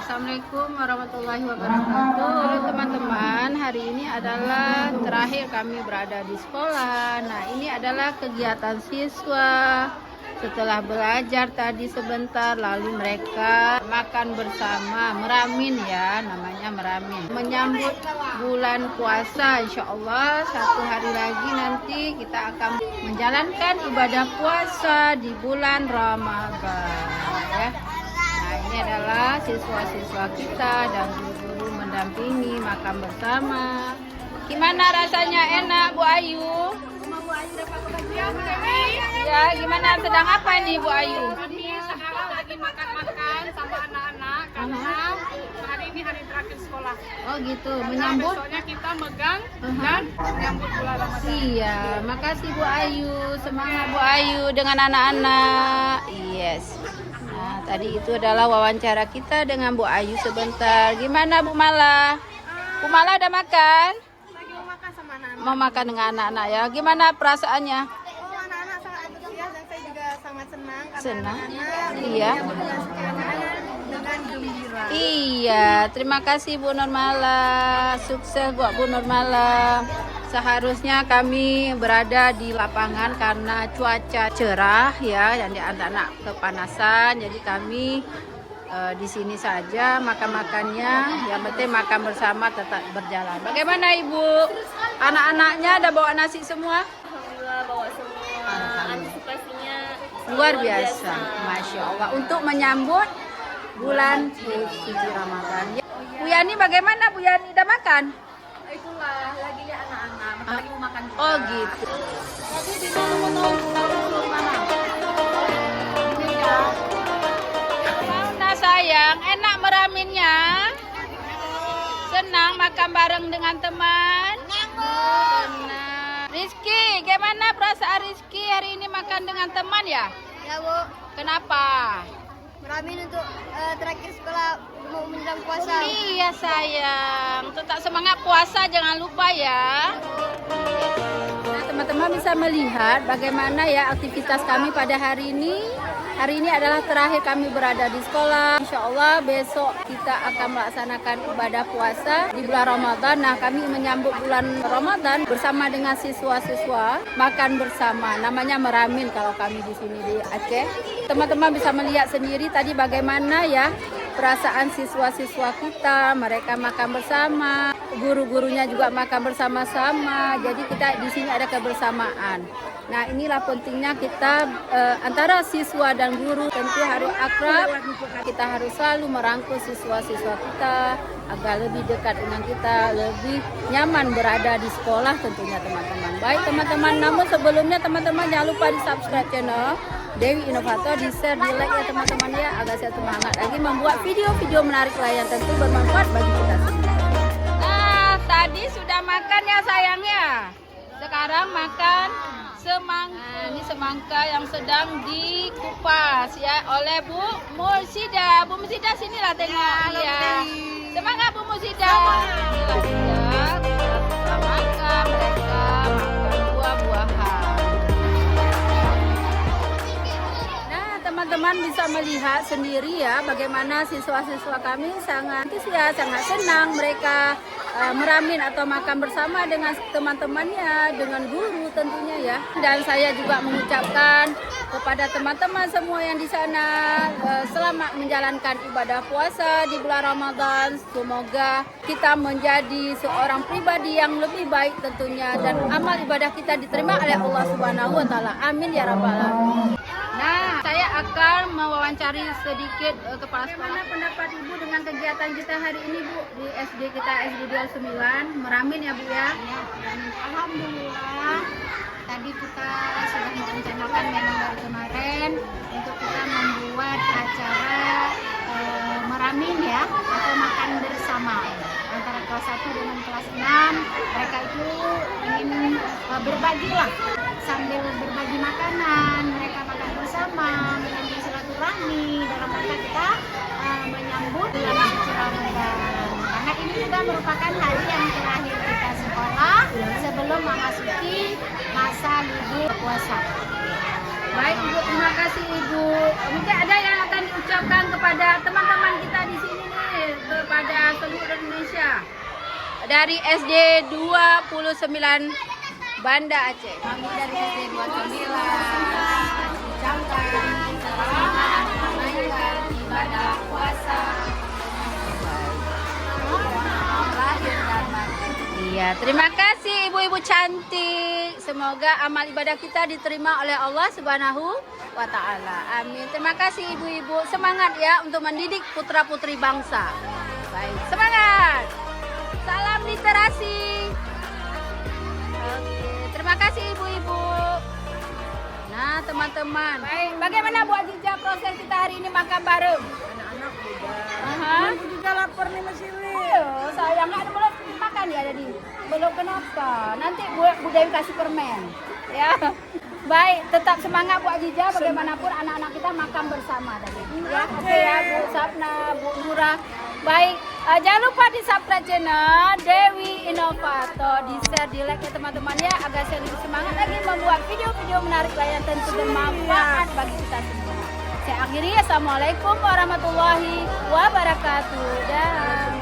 Assalamualaikum warahmatullahi wabarakatuh. Teman-teman, hari ini adalah terakhir kami berada di sekolah. Nah, ini adalah kegiatan siswa. Setelah belajar tadi sebentar, lalu mereka makan bersama, meramin ya, namanya meramin. Menyambut bulan puasa, insya Allah 1 hari lagi nanti kita akan menjalankan ibadah puasa di bulan Ramadan ya. Nah, ini adalah siswa-siswa kita dan guru-guru mendampingi makan bersama. Gimana rasanya, enak Bu Ayu? Ya, gimana, sedang apa ini Bu Ayu? Kami sekarang lagi makan-makan sama anak-anak karena hari ini hari terakhir sekolah. Oh gitu, Karena menyambut. besoknya kita megang dan menyambut bulan Ramadan. Iya, makasih Bu Ayu. Semangat Bu Ayu dengan anak-anak. Yes. Nah, tadi itu adalah wawancara kita dengan Bu Ayu sebentar. Gimana Bu Mala? Bu Mala udah makan? Lagi mau makan sama anak-anak. Mau makan dengan anak-anak ya. Gimana perasaannya? Oh, anak-anak sangat antusias dan saya juga sangat senang karena Senang? anak-anak Iya. dengan gembira. Iya, terima kasih Bu Nurmala. Sukses buat Bu Nurmala. Seharusnya kami berada di lapangan karena cuaca cerah ya, dan di anak-anak kepanasan. Jadi kami di sini saja makan-makannya. Yang penting makan bersama tetap berjalan. Bagaimana Ibu? Anak-anaknya ada bawa nasi semua? Alhamdulillah bawa semua, antisipasinya Luar biasa, Masya Allah. Untuk menyambut bulan suci Ramadan. Bu Yani bagaimana Bu Yani? Udah makan? itulah lagi lihat anak-anak mereka lagi mau makan juga. Oh gitu. Tapi di mana mau tahu mana? Ini ya. Mana sayang, enak meraminnya? Senang makan bareng dengan teman? Senang. Rizky, gimana perasaan Rizky hari ini makan dengan teman ya? Ya Bu, Kenapa? meramin untuk terakhir sekolah mau menjelang puasa. Iya sayang, tetap semangat puasa, jangan lupa ya. Nah, teman-teman bisa melihat bagaimana ya aktivitas kami pada hari ini. Hari ini adalah terakhir kami berada di sekolah. Insya Allah besok kita akan melaksanakan ibadah puasa di bulan Ramadan. Nah, kami menyambut bulan Ramadan bersama dengan siswa-siswa makan bersama. Namanya meramin kalau kami di sini di Aceh. Teman-teman bisa melihat sendiri tadi bagaimana ya perasaan siswa-siswa kita. Mereka makan bersama, guru-gurunya juga makan bersama-sama. Jadi kita di sini ada kebersamaan. Nah, inilah pentingnya kita antara siswa dan guru tentu harus akrab. Kita harus selalu merangkul siswa-siswa kita agar lebih dekat dengan kita, lebih nyaman berada di sekolah tentunya teman-teman. Baik teman-teman, namun sebelumnya teman-teman jangan lupa di subscribe channel Dewi Inovator, di share, di like ya teman-teman ya, agar saya semangat lagi membuat video-video menarik lain yang tentu bermanfaat bagi kita semua. Nah, tadi sudah makan ya sayangnya. Sekarang makan semangka. Nah, ini semangka yang sedang dikupas ya oleh Bu Mursida. Bu Mursida sinilah tengok ya. Semangat Bu Mursida. Inilah dia. Makan mereka makan buah-buahan. Nah, teman-teman bisa melihat sendiri ya bagaimana siswa-siswa kami sangat antusias, sangat senang mereka meramin atau makan bersama dengan teman-temannya, dengan guru tentunya ya. Dan saya juga mengucapkan kepada teman-teman semua yang di sana selamat menjalankan ibadah puasa di bulan Ramadan. Semoga kita menjadi seorang pribadi yang lebih baik tentunya dan amal ibadah kita diterima oleh Allah Subhanahu wa taala. Amin ya rabbal alamin. Nah, saya akan mewawancari sedikit kepala sekolah. Bagaimana pendapat Ibu dengan kegiatan kita hari ini Bu di SD kita SD 29 meramin ya Bu ya? Alhamdulillah. Tadi kita sudah merencanakan memang dari kemarin untuk kita membuat acara meramin ya atau makan bersama antara kelas 1 dengan kelas 6. Mereka itu ingin berbagi lah sambil berbagi makanan, mereka makan bersama, menyambut silaturahmi dalam rangka kita menyambut bulan suci Ramadan. Karena ini juga merupakan hari yang terakhir kita sekolah sebelum memasuki masa libur puasa. Baik Ibu, terima kasih Ibu. Mungkin ada yang akan diucapkan kepada teman-teman kita di sini nih dari SD 29 Banda Aceh. Kami dari SD 29 ucapkan selamat menunaikan ibadah puasa lahir dan batin. Iya, terima kasih ibu-ibu cantik. Semoga amal ibadah kita diterima oleh Allah Subhanahu wa taala. Amin. Terima kasih ibu-ibu. Semangat ya untuk mendidik putra-putri bangsa. Baik, semangat. Salam literasi. Oke, terima kasih ibu-ibu. Nah, teman-teman. Baik, bagaimana Bu Aziza proses kita hari ini makan bareng? Anak-anak udah. Aha. Aku juga lapar nih Mas Iwi. Ayo, sayang nggak boleh makan ya jadi. Belum kenapa? Nanti Bu Dewi kasih permen. Ya. Baik, tetap semangat Bu Aziza bagaimanapun anak-anak kita makan bersama tadi. Ya, oke ya Bu Sapna, Bu Nura. Baik, jangan lupa di subscribe channel Dewi Inovator, di share, di like ya teman-teman ya agar saya lebih semangat lagi membuat video-video menarik lain tentu bermanfaat bagi kita semua. Saya akhiri, assalamualaikum warahmatullahi wabarakatuh. Dan